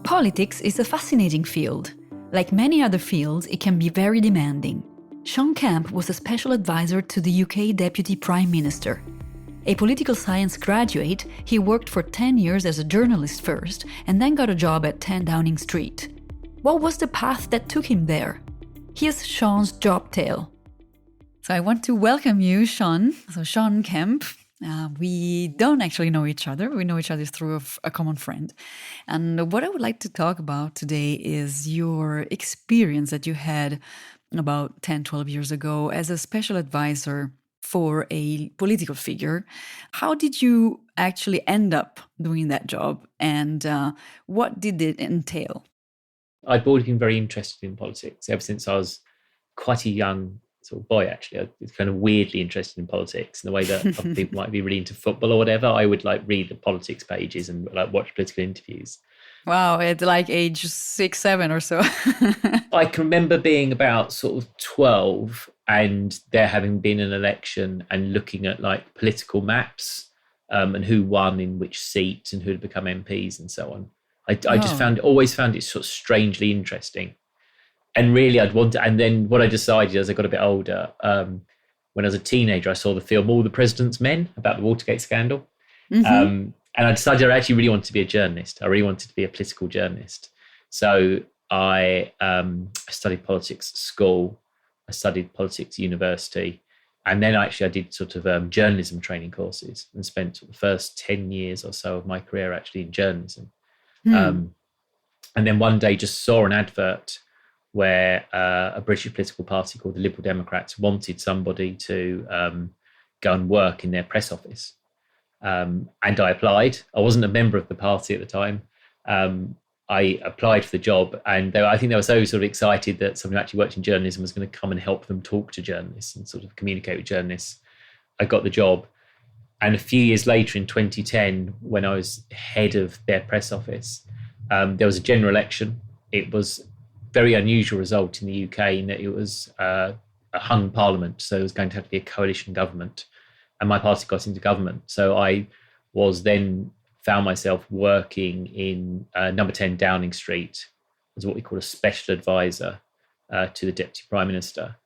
Politics is a fascinating field. Like many other fields, it can be very demanding. Sean Kemp was a special advisor to the UK Deputy Prime Minister. A political science graduate, he worked for 10 years as a journalist first and then got a job at 10 Downing Street. What was the path that took him there? Here's Sean's job tale. So I want to welcome you, Sean. So Sean Kemp. We don't actually know each other. We know each other through a common friend. And what I would like to talk about today is your experience that you had about 10, 12 years ago as a special advisor for a political figure. How did you actually end up doing that job, and what did it entail? I'd always been very interested in politics ever since I was quite a young sort of boy, actually. I was kind of weirdly interested in politics in the way that other people might be really into football or whatever. I would read the politics pages and watch political interviews. Wow, at age 6, 7 or so. I can remember being about sort of 12 and there having been an election and looking at political maps and who won in which seat and who had become MPs and so on. I just always found it sort of strangely interesting. And really and then what I decided as I got a bit older, when I was a teenager, I saw the film All the President's Men about the Watergate scandal. Mm-hmm. And I decided I actually really wanted to be a journalist. I really wanted to be a political journalist. So I studied politics at school. I studied politics at university. And then I did sort of journalism training courses and spent the first 10 years or so of my career actually in journalism. And then one day just saw an advert where a British political party called the Liberal Democrats wanted somebody to go and work in their press office. And I applied. I wasn't a member of the party at the time. I applied for the job, and I think they were so sort of excited that someone who actually worked in journalism was going to come and help them talk to journalists and sort of communicate with journalists. I got the job. And a few years later in 2010, when I was head of their press office, there was a general election. It was a very unusual result in the UK in that it was a hung parliament. So it was going to have to be a coalition government. And my party got into government. So I was then found myself working in number 10 Downing Street as what we call a special advisor to the Deputy Prime Minister.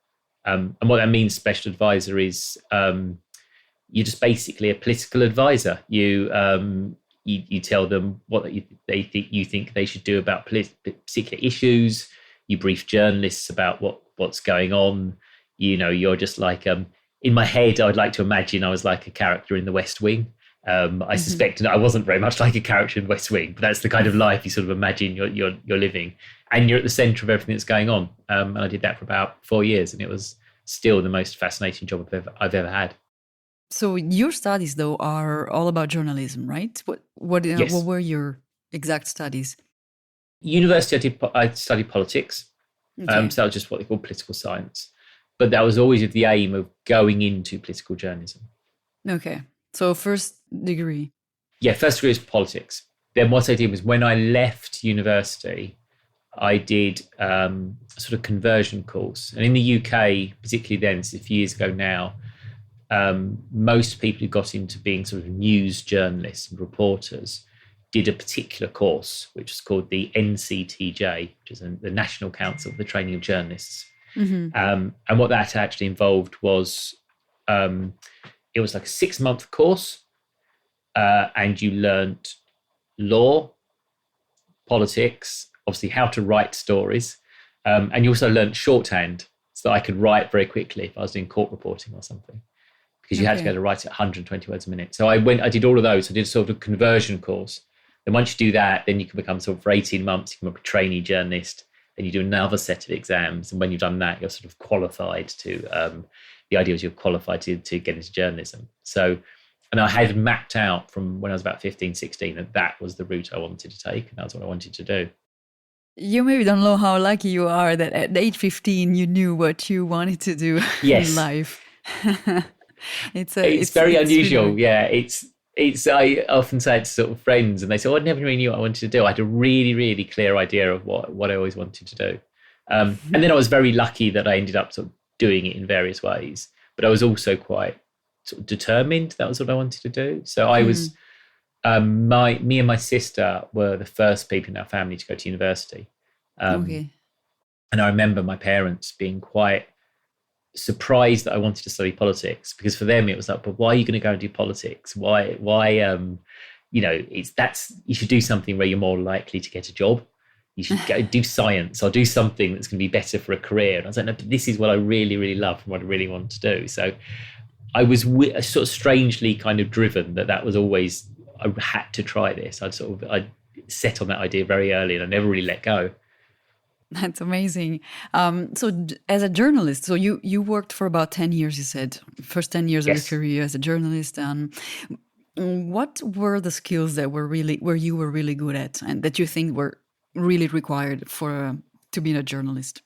And what that means, special advisor, is you're just basically a political advisor. You tell them what you think they should do about particular issues. You brief journalists about what's going on. You're just in my head, I would like to imagine I was like a character in The West Wing. I suspect I wasn't very much like a character in West Wing, but that's the kind of life you sort of imagine you're living, and you're at the centre of everything that's going on. And I did that for about 4 years, and it was still the most fascinating job I've ever had. So your studies, though, are all about journalism, right? What were your exact studies? University, I studied politics. Okay. So that was just what they call political science. But that was always with the aim of going into political journalism. Okay. So first degree. Yeah, first degree was politics. Then what I did was when I left university, I did a sort of conversion course. And in the UK, particularly then, it's a few years ago now, most people who got into being sort of news journalists and reporters did a particular course, which is called the NCTJ, which is the National Council for the Training of Journalists. Mm-hmm. And what that actually involved was, it was like a 6-month course, and you learnt law, politics, obviously how to write stories, and you also learnt shorthand so that I could write very quickly if I was doing court reporting or something, because you had to go to write at 120 words a minute. So I did all of those. I did sort of a conversion course. Then once you do that, then you can become sort of for 18 months, you can become a trainee journalist. Then you do another set of exams. And when you've done that, you're sort of qualified to, the idea was you're qualified to get into journalism. So, and I had mapped out from when I was about 15, 16, that was the route I wanted to take. And that's what I wanted to do. You maybe don't know how lucky you are that at age 15, you knew what you wanted to do in life. It's very unusual. Really... Yeah, I often say it to sort of friends, and they say, I never really knew what I wanted to do. I had a really, really clear idea of what I always wanted to do. And then I was very lucky that I ended up sort of doing it in various ways. But I was also quite sort of determined that was what I wanted to do. So I was Me and my sister were the first people in our family to go to university. Um, Okay. and I remember my parents being quite surprised that I wanted to study politics, because for them it was like, but why are you going to go and do politics? You should do something where you're more likely to get a job. You should go do science or do something that's going to be better for a career. And I was like, no, but this is what I really, really love and what I really want to do. So I was sort of strangely kind of driven that was always, I had to try this. I set on that idea very early and I never really let go. That's amazing. As a journalist, so you worked for about 10 years, you said, first 10 years of your Yes. career as a journalist. What were the skills that where you were really good at and that you think were really required to be a journalist?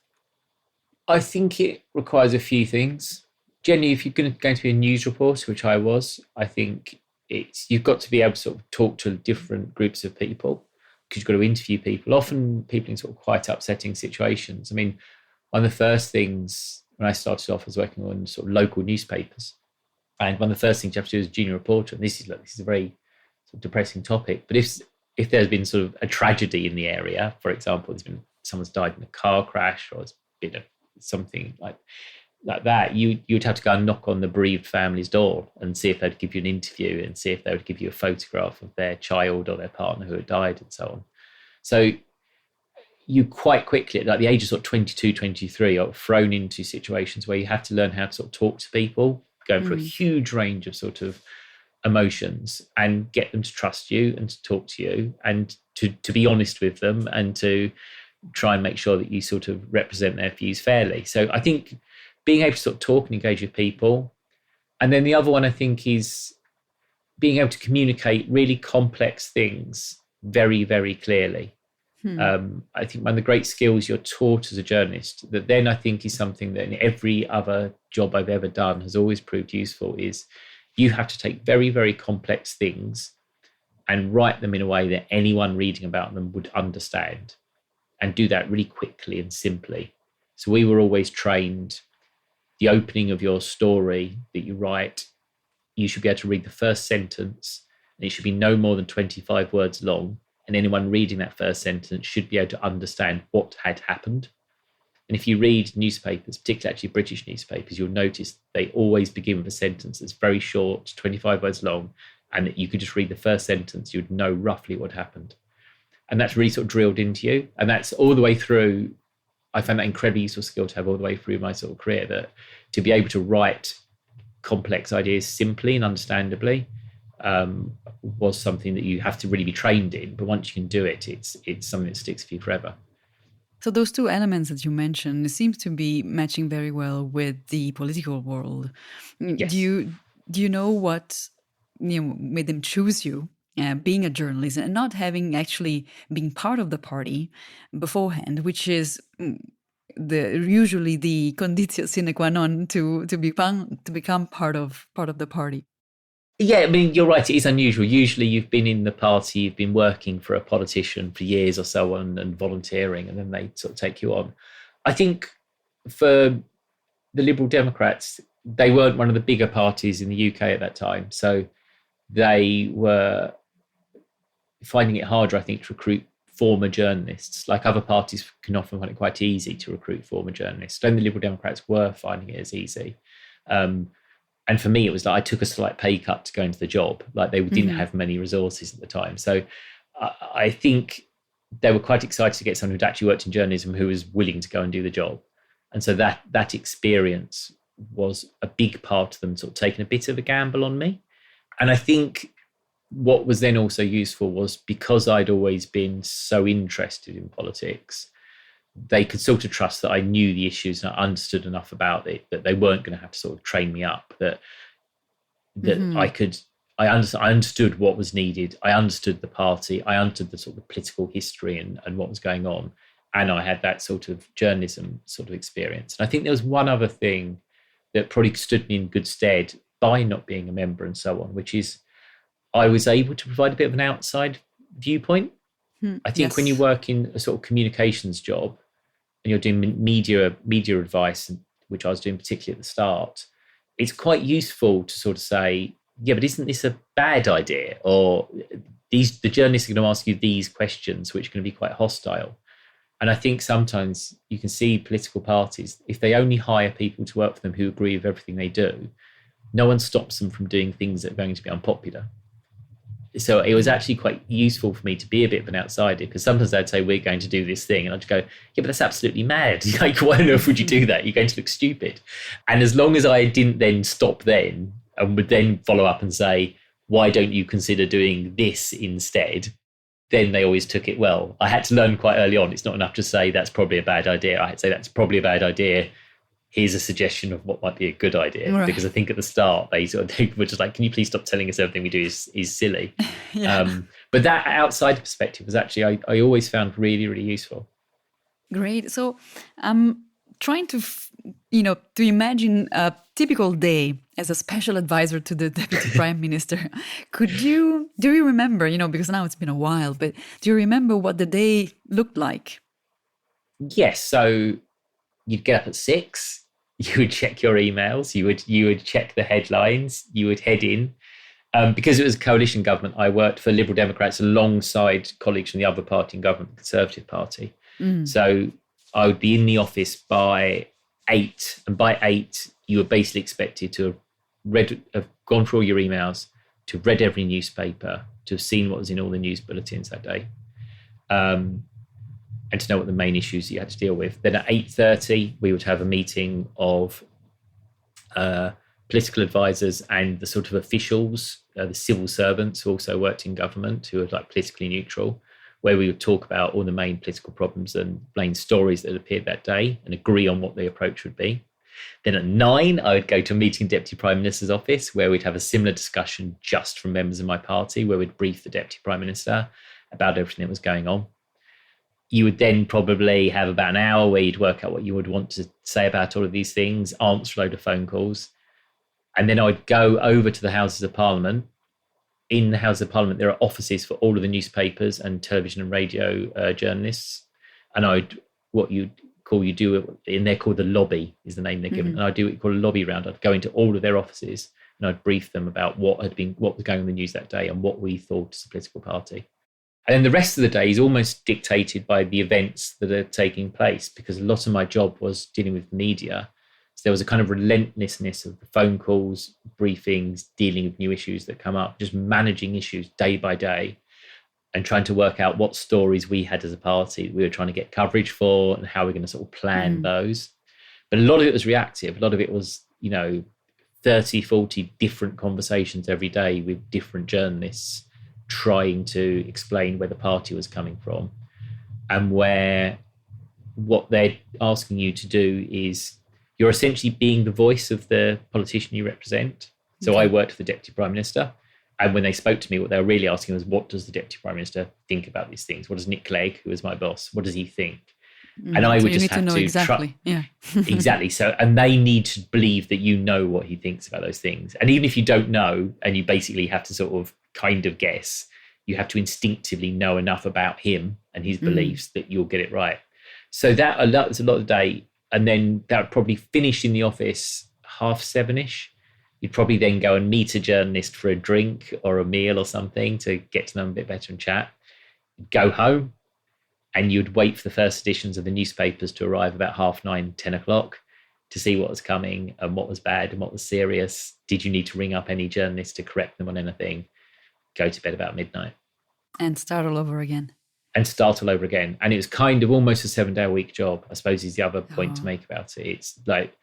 I think it requires a few things. Generally, if you're going to be a news reporter, which I was, I think you've got to be able to sort of talk to different groups of people, because you've got to interview people, often people in sort of quite upsetting situations. I mean, one of the first things when I started off was working on sort of local newspapers. And one of the first things you have to do as a junior reporter, and this is a very sort of depressing topic, but if there's been sort of a tragedy in the area, for example, someone's died in a car crash or it's been something like that, you'd have to go and knock on the bereaved family's door and see if they'd give you an interview and see if they would give you a photograph of their child or their partner who had died and so on. So you quite quickly, at like the age of sort of 22, 23, are thrown into situations where you have to learn how to sort of talk to people, going for a huge range of sort of emotions and get them to trust you and to talk to you and to be honest with them and to try and make sure that you sort of represent their views fairly. So I think being able to sort of talk and engage with people. And then the other one I think is being able to communicate really complex things very, very clearly. I think one of the great skills you're taught as a journalist, that then I think is something that in every other job I've ever done has always proved useful, is you have to take very, very complex things and write them in a way that anyone reading about them would understand, and do that really quickly and simply. So we were always trained, the opening of your story that you write, you should be able to read the first sentence and it should be no more than 25 words long. And anyone reading that first sentence should be able to understand what had happened. And if you read newspapers, particularly actually British newspapers, you'll notice they always begin with a sentence that's very short, 25 words long, and that you could just read the first sentence, you'd know roughly what happened. And that's really sort of drilled into you. And that's all the way through. I found that incredibly useful skill to have all the way through my sort of career, that to be able to write complex ideas simply and understandably was something that you have to really be trained in. But once you can do it, it's something that sticks with you forever. So those two elements that you mentioned, it seems to be matching very well with the political world. Do Yes. you know what made them choose you, being a journalist and not having actually been part of the party beforehand, which is usually the conditio sine qua non to become part of the party. Yeah, I mean, you're right. It is unusual. Usually you've been in the party, you've been working for a politician for years or so on and volunteering, and then they sort of take you on. I think for the Liberal Democrats, they weren't one of the bigger parties in the UK at that time. So they were finding it harder, I think, to recruit former journalists. Like other parties can often find it quite easy to recruit former journalists. Then the Liberal Democrats were finding it as easy. And for me, it was like I took a slight pay cut to go into the job. Like they didn't have many resources at the time. So I think they were quite excited to get someone who'd actually worked in journalism who was willing to go and do the job. And so that experience was a big part of them sort of taking a bit of a gamble on me. And I think what was then also useful was because I'd always been so interested in politics, they could sort of trust that I knew the issues and I understood enough about it that they weren't going to have to sort of train me up, that I understood what was needed. I understood the party. I understood the sort of political history and what was going on. And I had that sort of journalism sort of experience. And I think there was one other thing that probably stood me in good stead by not being a member and so on, which is I was able to provide a bit of an outside viewpoint. I think when you work in a sort of communications job and you're doing media advice, which I was doing particularly at the start, it's quite useful to sort of say, yeah, but isn't this a bad idea? Or the journalists are going to ask you these questions, which are going to be quite hostile. And I think sometimes you can see political parties, if they only hire people to work for them who agree with everything they do, no one stops them from doing things that are going to be unpopular. So it was actually quite useful for me to be a bit of an outsider, because sometimes I'd say, we're going to do this thing. And I'd go, yeah, but that's absolutely mad. Like, why on earth would you do that? You're going to look stupid. And as long as I didn't then stop then and would then follow up and say, why don't you consider doing this instead? Then they always took it well. I had to learn quite early on. It's not enough to say that's probably a bad idea. I had to say that's probably a bad idea. Here's a suggestion of what might be a good idea. Right. Because I think at the start, they were just like, can you please stop telling us everything we do is silly? Yeah. But that outside perspective was actually, I always found really, really useful. Great. So I'm trying to, to imagine a typical day as a special advisor to the Deputy Prime Minister. Do you remember, because now it's been a while, but do you remember what the day looked like? Yes. So you'd get up at 6, you would check your emails, you would check the headlines, you would head in. Because it was a coalition government, I worked for Liberal Democrats alongside colleagues from the other party in government, the Conservative Party. So I would be in the office by 8, and by 8, you were basically expected to have gone through all your emails, to have read every newspaper, to have seen what was in all the news bulletins that day. And to know what the main issues you had to deal with. Then at 8:30, we would have a meeting of political advisors and the sort of officials, the civil servants who also worked in government, who were like politically neutral, where we would talk about all the main political problems and main stories that appeared that day and agree on what the approach would be. Then at 9, I would go to a meeting in Deputy Prime Minister's office, where we'd have a similar discussion just from members of my party, where we'd brief the Deputy Prime Minister about everything that was going on. You would then probably have about an hour where you'd work out what you would want to say about all of these things, answer a load of phone calls. And then I'd go over to the Houses of Parliament. In the Houses of Parliament, there are offices for all of the newspapers and television and radio journalists. And they're called the lobby, is the name they're given. And I'd do what you call a lobby round. I'd go into all of their offices and I'd brief them about what was going on in the news that day and what we thought as a political party. And then the rest of the day is almost dictated by the events that are taking place, because a lot of my job was dealing with media. So there was a kind of relentlessness of the phone calls, briefings, dealing with new issues that come up, just managing issues day by day and trying to work out what stories we had as a party we were trying to get coverage for and how we're going to sort of plan those. But a lot of it was reactive. A lot of it was, 30, 40 different conversations every day with different journalists, trying to explain where the party was coming from and where what they're asking you to do is you're essentially being the voice of the politician you represent. So I worked for the Deputy Prime Minister, and when they spoke to me, what they were really asking was, what does the Deputy Prime Minister think about these things? What does Nick Clegg, who was my boss, what does he think? And I would just have to exactly. Yeah. Exactly. So, and they need to believe that you know what he thinks about those things. And even if you don't know, and you basically have to sort of kind of guess, you have to instinctively know enough about him and his beliefs that you'll get it right. So that was a lot of the day. And then that would probably finish in the office 7:30-ish. You'd probably then go and meet a journalist for a drink or a meal or something to get to know them a bit better and chat. You'd go home and you'd wait for the first editions of the newspapers to arrive about 9:30, 10 o'clock to see what was coming and what was bad and what was serious. Did you need to ring up any journalists to correct them on anything? Go to bed about midnight. And start all over again. And it was kind of almost a 7-day-a-week job, I suppose, is the other point to make about it. It's like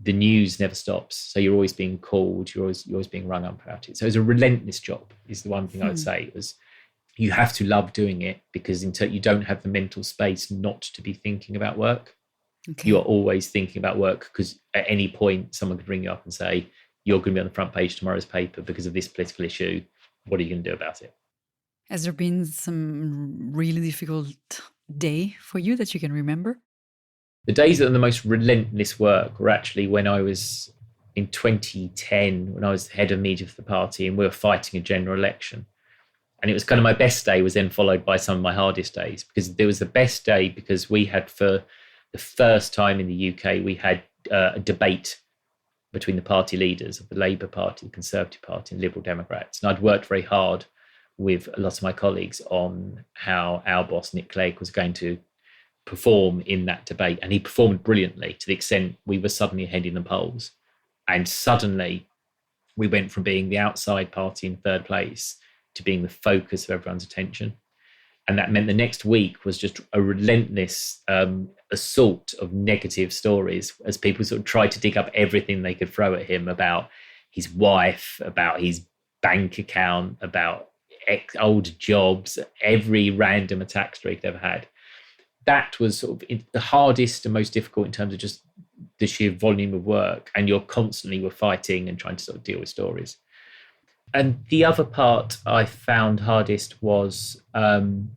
the news never stops. So you're always being called, you're always being rung up about it. So it's a relentless job is the one thing I would say. It was, you have to love doing it, because until you don't have the mental space not to be thinking about work. You are always thinking about work, because at any point someone could ring you up and say, you're going to be on the front page of tomorrow's paper because of this political issue. What are you going to do about it? Has there been some really difficult day for you that you can remember? The days that are the most relentless work were actually when I was in 2010, when I was head of media for the party and we were fighting a general election. And it was kind of my best day was then followed by some of my hardest days, because there was the best day because we had, for the first time in the UK, we had a debate between the party leaders of the Labour Party, the Conservative Party, and Liberal Democrats. And I'd worked very hard with a lot of my colleagues on how our boss, Nick Clegg, was going to perform in that debate. And he performed brilliantly to the extent we were suddenly ahead in the polls. And suddenly we went from being the outside party in third place to being the focus of everyone's attention. And that meant the next week was just a relentless assault of negative stories as people sort of tried to dig up everything they could throw at him about his wife, about his bank account, about old jobs, every random attack streak they've had. That was sort of the hardest and most difficult in terms of just the sheer volume of work. And you're constantly were fighting and trying to sort of deal with stories. And the other part I found hardest was, and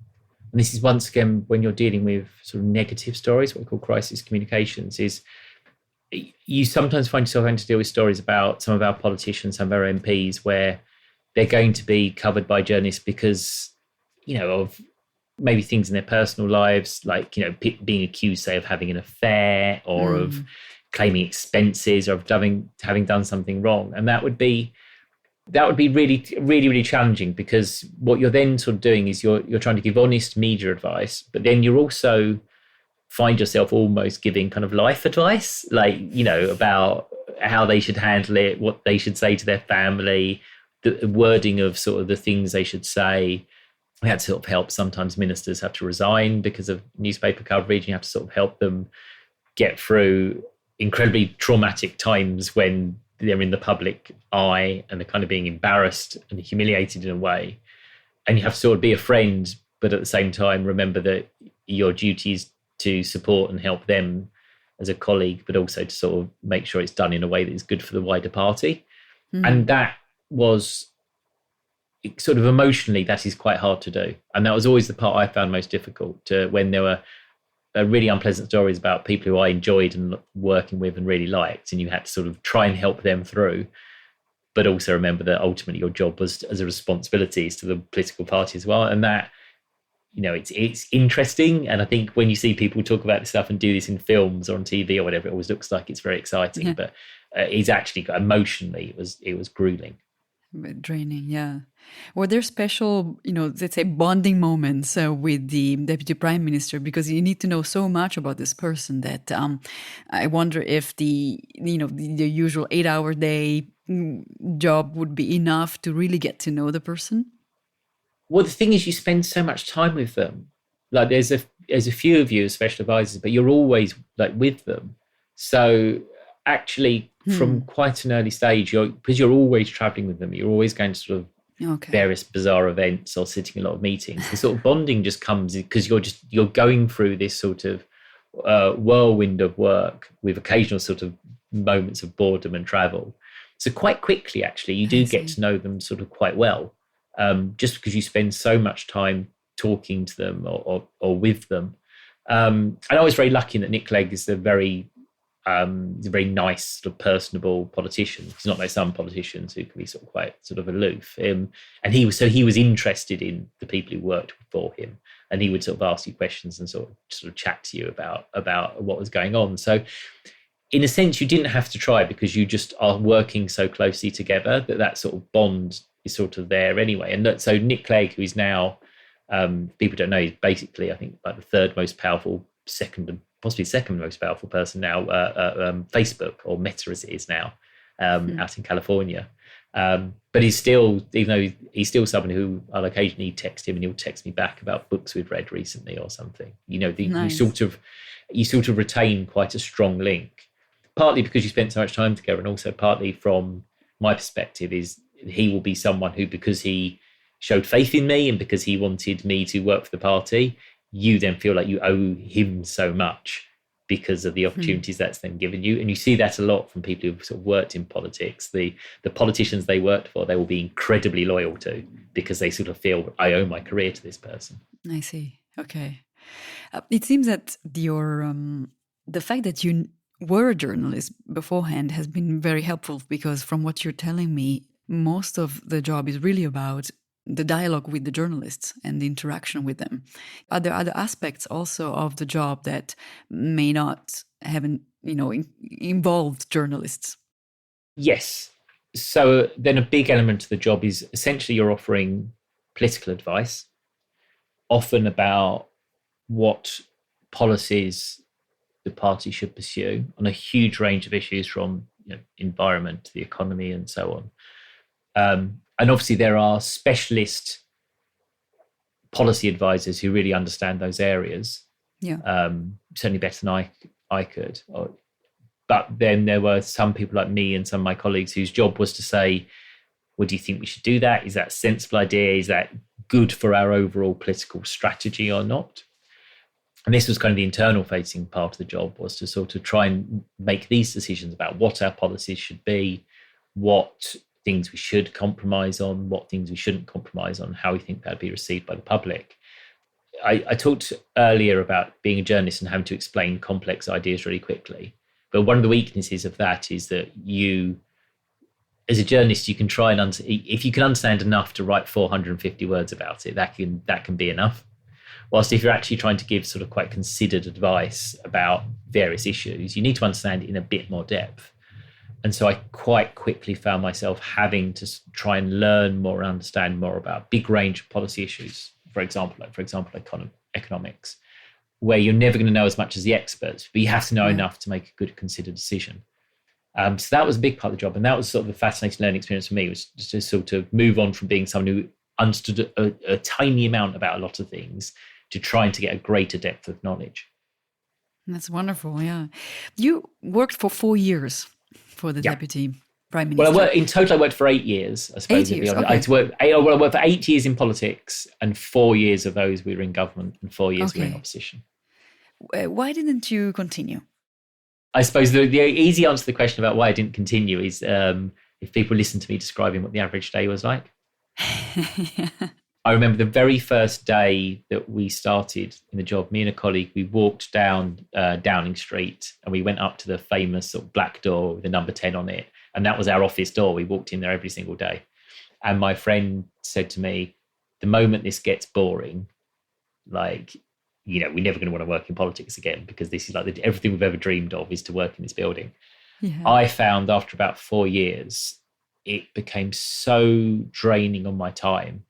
this is once again when you're dealing with sort of negative stories, what we call crisis communications, is you sometimes find yourself having to deal with stories about some of our politicians, some of our MPs, where they're going to be covered by journalists because, of maybe things in their personal lives, like, being accused, say, of having an affair or of claiming expenses or of having done something wrong. And that would be really, really, really challenging, because what you're then sort of doing is you're trying to give honest media advice, but then you're also find yourself almost giving kind of life advice, like, about how they should handle it, what they should say to their family, the wording of sort of the things they should say. We had to sort of help. Sometimes ministers have to resign because of newspaper coverage. You have to sort of help them get through incredibly traumatic times when they're in the public eye and they're kind of being embarrassed and humiliated in a way. And you have to sort of be a friend, but at the same time, remember that your duty is to support and help them as a colleague, but also to sort of make sure it's done in a way that is good for the wider party. And that was sort of emotionally, that is quite hard to do. And that was always the part I found most difficult, when there were really unpleasant stories about people who I enjoyed and working with and really liked, and you had to sort of try and help them through, but also remember that ultimately your job was as a responsibility to the political party as well. And that, it's interesting. And I think when you see people talk about this stuff and do this in films or on TV or whatever, it always looks like it's very exciting, yeah. But it's actually emotionally, it was grueling. Draining, yeah. Were there special, let's say bonding moments with the deputy prime minister? Because you need to know so much about this person that I wonder if the usual 8-hour day job would be enough to really get to know the person. Well, the thing is, you spend so much time with them. Like there's a few of you as special advisors, but you're always like with them. So actually, from quite an early stage, because you're always traveling with them, you're always going to sort of various bizarre events or sitting in a lot of meetings. The sort of bonding just comes because you're going through this sort of whirlwind of work with occasional sort of moments of boredom and travel. So quite quickly, actually, you do get to know them sort of quite well, just because you spend so much time talking to them or with them. And I was very lucky that Nick Clegg is a very nice, sort of personable politician. He's not like some politicians who can be sort of quite sort of aloof. And he was interested in the people who worked for him, and he would sort of ask you questions and sort of chat to you about what was going on. So in a sense, you didn't have to try, because you just are working so closely together that sort of bond is sort of there anyway. And so Nick Clegg, who is now, people don't know, he's basically, I think, like the third most powerful, possibly second most powerful person now, Facebook, or Meta as it is now, out in California. But he's still, even though he's still someone who I'll occasionally text him and he'll text me back about books we've read recently or something. Nice. You sort of retain quite a strong link, partly because you spent so much time together, and also partly from my perspective is he will be someone who, because he showed faith in me and because he wanted me to work for the party, you then feel like you owe him so much because of the opportunities that's then given you. And you see that a lot from people who've sort of worked in politics. The politicians they worked for, they will be incredibly loyal to, because they sort of feel, I owe my career to this person. I see. Okay. It seems that the fact that you were a journalist beforehand has been very helpful, because from what you're telling me, most of the job is really about the dialogue with the journalists and the interaction with them. Are there other aspects also of the job that may not have, involved journalists? Yes. So then a big element of the job is essentially you're offering political advice, often about what policies the party should pursue on a huge range of issues from environment to the economy and so on. And obviously there are specialist policy advisors who really understand those areas. Yeah. Certainly better than I could. But then there were some people like me and some of my colleagues whose job was to say, well, do you think we should do that? Is that a sensible idea? Is that good for our overall political strategy or not? And this was kind of the internal facing part of the job, was to sort of try and make these decisions about what our policies should be, what things we should compromise on, what things we shouldn't compromise on, how we think that'd be received by the public. I talked earlier about being a journalist and having to explain complex ideas really quickly. But one of the weaknesses of that is that you, as a journalist, you can try and if you can understand enough to write 450 words about it, that can be enough. Whilst if you're actually trying to give sort of quite considered advice about various issues, you need to understand it in a bit more depth. And so I quite quickly found myself having to try and learn more and understand more about a big range of policy issues, for example, economics, where you're never going to know as much as the experts, but you have to know enough to make a good considered decision. So that was a big part of the job. And that was sort of a fascinating learning experience for me, was just to sort of move on from being someone who understood a tiny amount about a lot of things to trying to get a greater depth of knowledge. That's wonderful, yeah. You worked for 4 years for the Deputy Prime Minister. Well, in total, I worked for 8 years, I suppose. 8 years, okay. I worked for 8 years in politics, and 4 years of those we were in government and 4 years we were in opposition. Why didn't you continue? I suppose the easy answer to the question about why I didn't continue is if people listen to me describing what the average day was like. I remember the very first day that we started in the job, me and a colleague, we walked down Downing Street and we went up to the famous sort of black door with the number 10 on it. And that was our office door. We walked in there every single day. And my friend said to me, the moment this gets boring, like, we're never going to want to work in politics again, because this is like everything we've ever dreamed of is to work in this building. Yeah. I found after about 4 years, it became so draining on my time.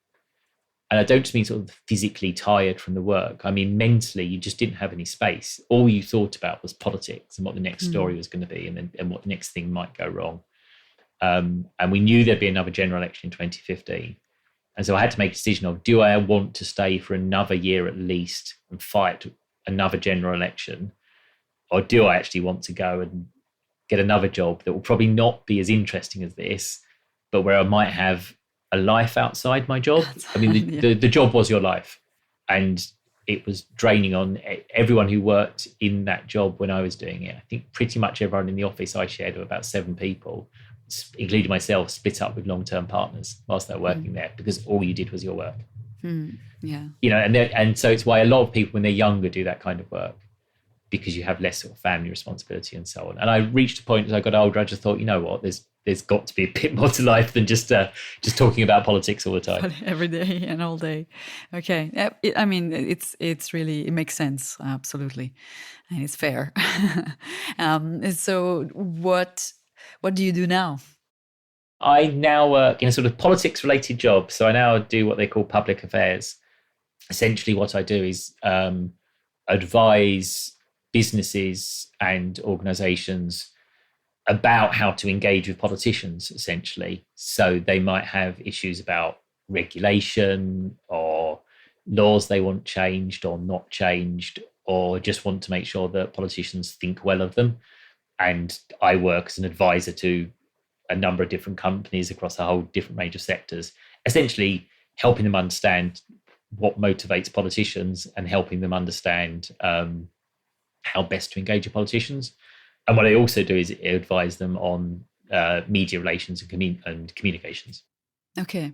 And I don't just mean sort of physically tired from the work. I mean, mentally, you just didn't have any space. All you thought about was politics and what the next story was going to be, and what the next thing might go wrong. And we knew there'd be another general election in 2015. And so I had to make a decision of, do I want to stay for another year at least and fight another general election? Or do I actually want to go and get another job that will probably not be as interesting as this, but where I might have a life outside my job? I mean, the job was your life, and it was draining on everyone who worked in that job when I was doing it. I think pretty much everyone in the office I shared with about 7 people, including myself, split up with long-term partners whilst they were working there, because all you did was your work. Yeah. And so it's why a lot of people when they're younger do that kind of work, because you have less sort of family responsibility and so on. And I reached a point as I got older, I just thought, you know what, there's got to be a bit more to life than just talking about politics all the time. Every day and all day. Okay. I mean, it's really, it makes sense. Absolutely. And it's fair. So what do you do now? I now work in a sort of politics related job. So I now do what they call public affairs. Essentially what I do is advise businesses and organizations about how to engage with politicians, essentially. So they might have issues about regulation or laws they want changed or not changed, or just want to make sure that politicians think well of them. And I work as an advisor to a number of different companies across a whole different range of sectors, essentially helping them understand what motivates politicians and helping them understand how best to engage with politicians. And what I also do is advise them on media relations and communications. Okay.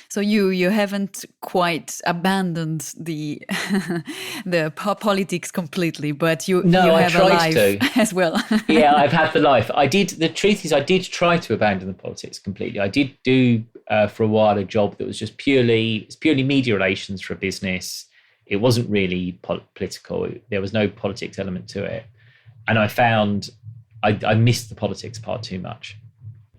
So you haven't quite abandoned the politics completely, but you have a life as well. Yeah, I've had the life. The truth is I did try to abandon the politics completely. I did do for a while a job that was just purely media relations for a business. It wasn't really political. There was no politics element to it. And I found I missed the politics part too much.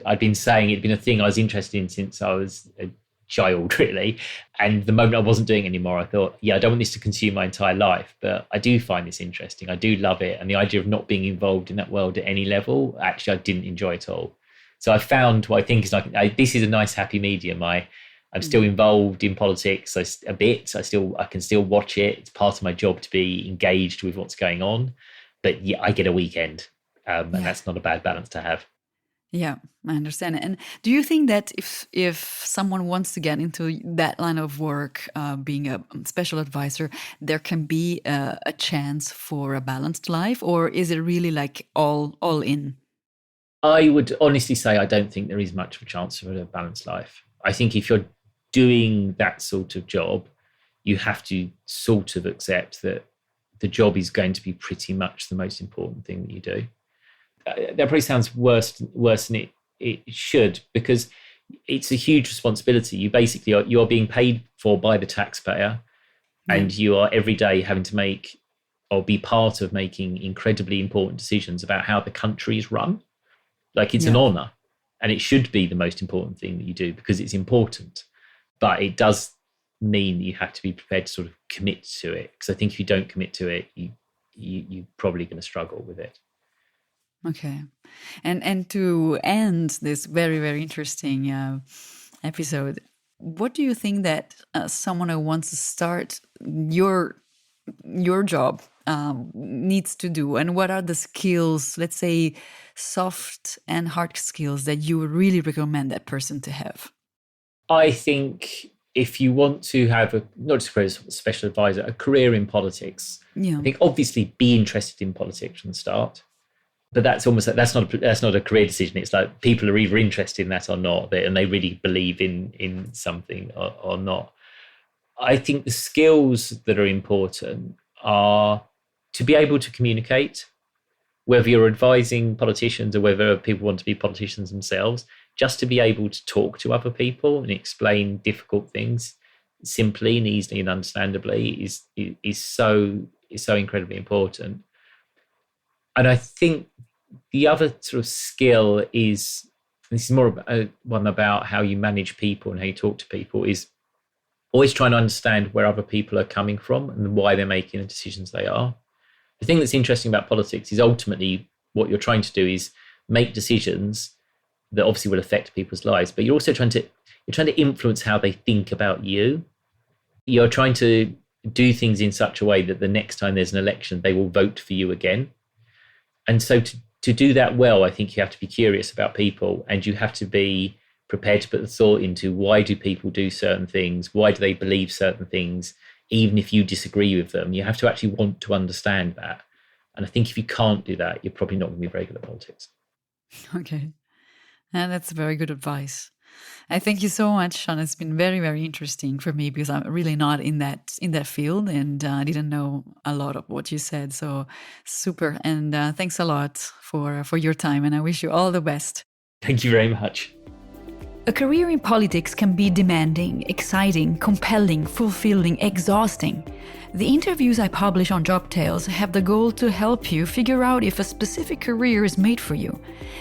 I'd been saying it'd been a thing I was interested in since I was a child, really. And the moment I wasn't doing it anymore, I thought, yeah, I don't want this to consume my entire life, but I do find this interesting. I do love it. And the idea of not being involved in that world at any level, actually, I didn't enjoy at all. So I found what I think is this is a nice happy medium. I'm still involved in politics a bit. I can still watch it. It's part of my job to be engaged with what's going on. But yeah, I get a weekend, and that's not a bad balance to have. Yeah, I understand. And do you think that if someone wants to get into that line of work, being a special advisor, there can be a chance for a balanced life, or is it really like all in? I would honestly say I don't think there is much of a chance for a balanced life. I think if you're doing that sort of job, you have to sort of accept that the job is going to be pretty much the most important thing that you do. That probably sounds worse than it should, because it's a huge responsibility. You are being paid for by the taxpayer, and you are every day having to make or be part of making incredibly important decisions about how the country is run. Like, it's an honor, and it should be the most important thing that you do because it's important. But it does mean that you have to be prepared to sort of commit to it, because I think if you don't commit to it, you're probably going to struggle with it. Okay. And to end this very, very interesting episode, what do you think that someone who wants to start your job needs to do? And what are the skills, let's say soft and hard skills, that you would really recommend that person to have? I think if you want to have not just a special advisor, a career in politics, I think obviously be interested in politics from the start. But that's almost like that's not a career decision. It's like people are either interested in that or not, and they really believe in something or not. I think the skills that are important are to be able to communicate, whether you're advising politicians or whether people want to be politicians themselves, just to be able to talk to other people and explain difficult things simply and easily and understandably is so incredibly important. And I think the other sort of skill is, this is more one about how you manage people and how you talk to people, is always trying to understand where other people are coming from and why they're making the decisions they are. The thing that's interesting about politics is ultimately what you're trying to do is make decisions that obviously will affect people's lives, but you're also trying to influence how they think about you. You're trying to do things in such a way that the next time there's an election, they will vote for you again. And so to do that well, I think you have to be curious about people, and you have to be prepared to put the thought into why do people do certain things? Why do they believe certain things? Even if you disagree with them, you have to actually want to understand that. And I think if you can't do that, you're probably not going to be very good at politics. Okay. And that's very good advice. I thank you so much, Sean. It's been very, very interesting for me because I'm really not in that field, and I didn't know a lot of what you said. So super. And thanks a lot for your time, and I wish you all the best. Thank you very much. A career in politics can be demanding, exciting, compelling, fulfilling, exhausting. The interviews I publish on Job Tales have the goal to help you figure out if a specific career is made for you.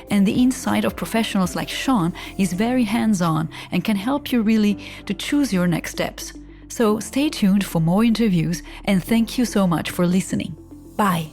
And the insight of professionals like Sean is very hands-on and can help you really to choose your next steps. So stay tuned for more interviews, and thank you so much for listening. Bye.